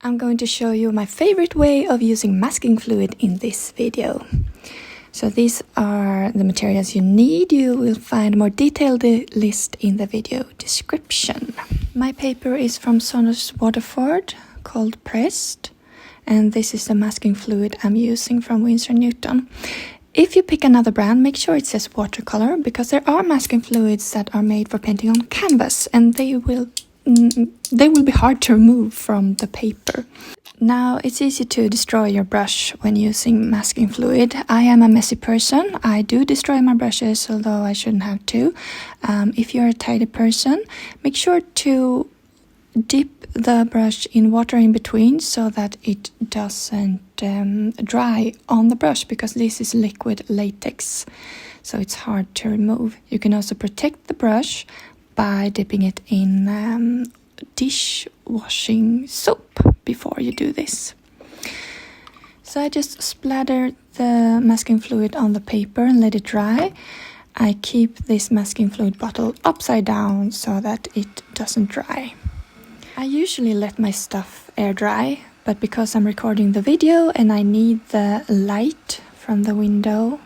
I'm going to show you my favorite way of using masking fluid in this video. So these are the materials you need. You will find a more detailed list in the video description. My paper is from Saunders Waterford called Pressed, and this is the masking fluid I'm using from Winsor Newton. If you pick another brand, make sure it says Watercolor, because there are masking fluids that are made for painting on canvas, and they will be hard to remove from the paper. Now, it's easy to destroy your brush when using masking fluid. I am a messy person. I do destroy my brushes, although I shouldn't have to. If you're a tidy person, make sure to dip the brush in water in between so that it doesn't dry on the brush, because this is liquid latex, so it's hard to remove. You can also protect the brush by dipping it in dishwashing soap before you do this. So I just splatter the masking fluid on the paper and let it dry. I keep this masking fluid bottle upside down so that it doesn't dry. I usually let my stuff air dry, but because I'm recording the video and I need the light from the window,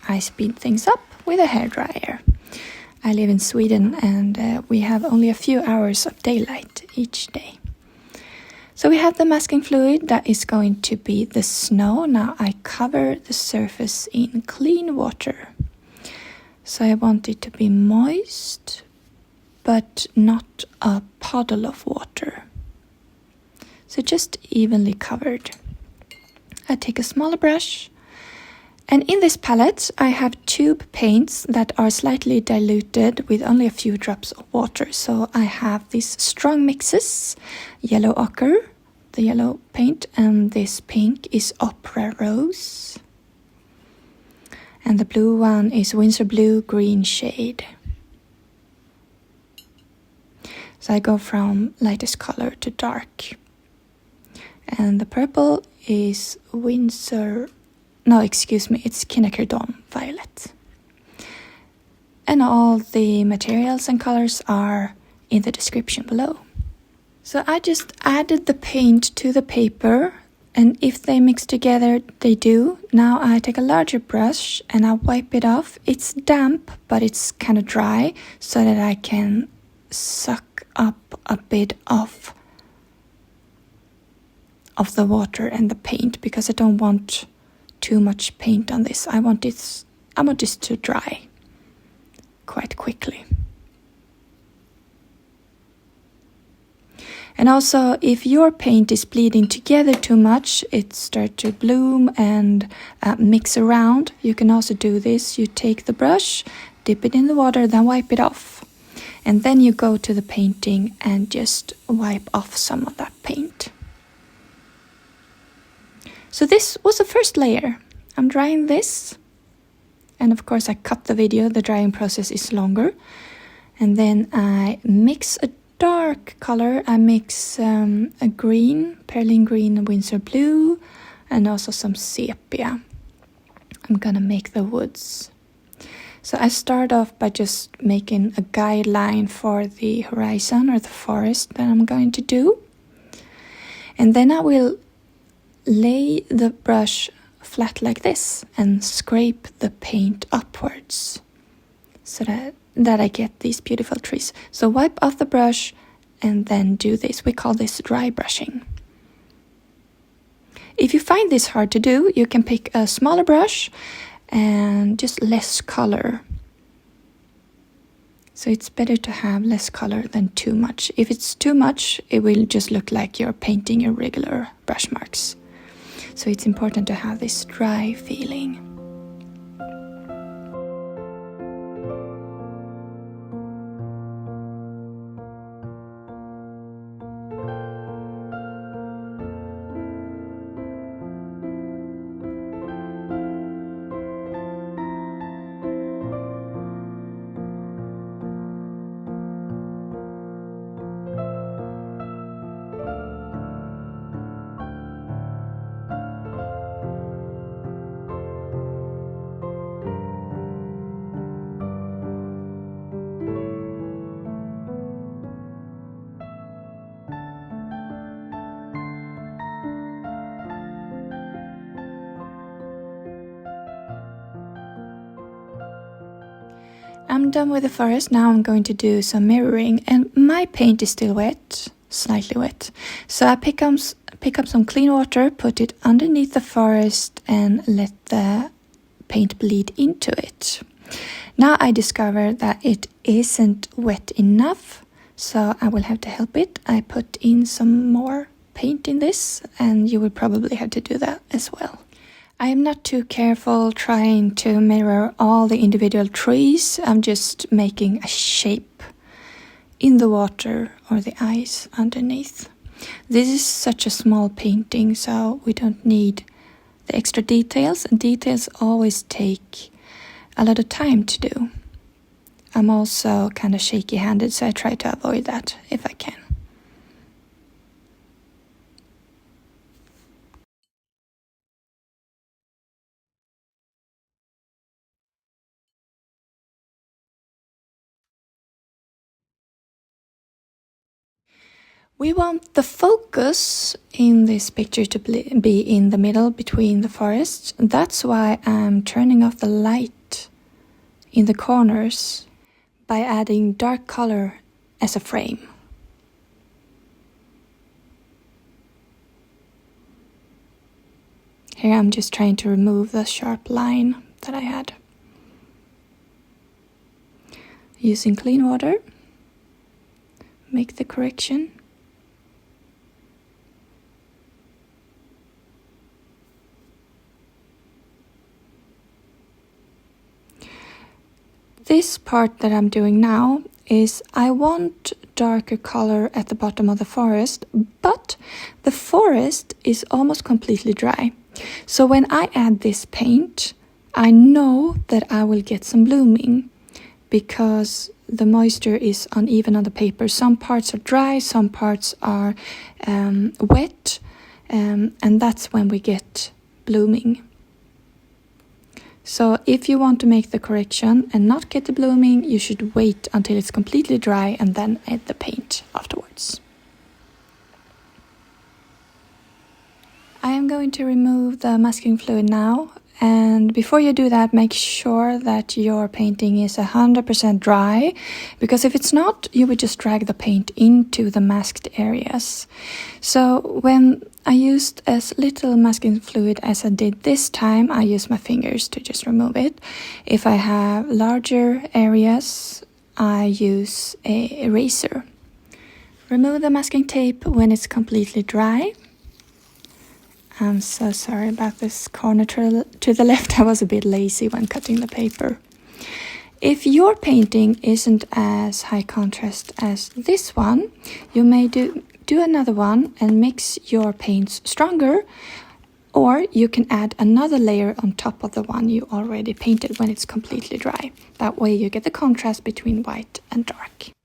I speed things up with a hairdryer. I live in Sweden and we have only a few hours of daylight each day. So we have the masking fluid that is going to be the snow. Now I cover the surface in clean water. So I want it to be moist, but not a puddle of water. So just evenly covered. I take a smaller brush, and in this palette I have tube paints that are slightly diluted with only a few drops of water. So I have these strong mixes: yellow ochre, the yellow paint, and this pink is Ochre rose. And the blue one is Winsor Blue green shade. So I go from lightest color to dark. And the purple is it's Quinacridone Violet. And all the materials and colors are in the description below. So I just added the paint to the paper, and if they mix together, they do. Now I take a larger brush and I wipe it off. It's damp, but it's kind of dry, so that I can suck up a bit of the water and the paint, because I don't want too much paint on this. I want this to dry quite quickly. And also, if your paint is bleeding together too much, it starts to bloom and mix around. You can also do this. You take the brush, dip it in the water, then wipe it off. And then you go to the painting and just wipe off some of that paint. So this was the first layer. I'm drying this. And of course I cut the video, the drying process is longer. And then I mix a dark color. I mix a green, Perylene Green, Winsor Blue, and also some Sepia. I'm gonna make the woods. So I start off by just making a guideline for the horizon or the forest that I'm going to do. And then I will lay the brush flat like this and scrape the paint upwards so that I get these beautiful trees. So wipe off the brush and then do this. We call this dry brushing. If you find this hard to do, you can pick a smaller brush and just less color. So it's better to have less color than too much. If it's too much, it will just look like you're painting irregular brush marks. So it's important to have this dry feeling. I'm done with the forest. Now I'm going to do some mirroring, and my paint is still wet, slightly wet. So I pick up some clean water, put it underneath the forest and let the paint bleed into it. Now I discovered that it isn't wet enough, so I will have to help it. I put in some more paint in this, and you will probably have to do that as well. I am not too careful trying to mirror all the individual trees. I'm just making a shape in the water or the ice underneath. This is such a small painting, so we don't need the extra details, and details always take a lot of time to do. I'm also kind of shaky-handed, so I try to avoid that if I can. We want the focus in this picture to be in the middle between the forests. That's why I'm turning off the light in the corners by adding dark color as a frame. Here I'm just trying to remove the sharp line that I had. Using clean water, make the correction. This part that I'm doing now is I want darker color at the bottom of the forest, but the forest is almost completely dry. So when I add this paint, I know that I will get some blooming because the moisture is uneven on the paper. Some parts are dry, some parts are wet, and that's when we get blooming. So if you want to make the correction and not get the blooming, you should wait until it's completely dry and then add the paint afterwards. I am going to remove the masking fluid now, and before you do that, make sure that your painting is 100% dry, because if it's not, you would just drag the paint into the masked areas. So when I used as little masking fluid as I did this time, I use my fingers to just remove it. If I have larger areas, I use an eraser. Remove the masking tape when it's completely dry. I'm so sorry about this corner to the left. I was a bit lazy when cutting the paper. If your painting isn't as high contrast as this one, you may do another one and mix your paints stronger, or you can add another layer on top of the one you already painted when it's completely dry. That way you get the contrast between white and dark.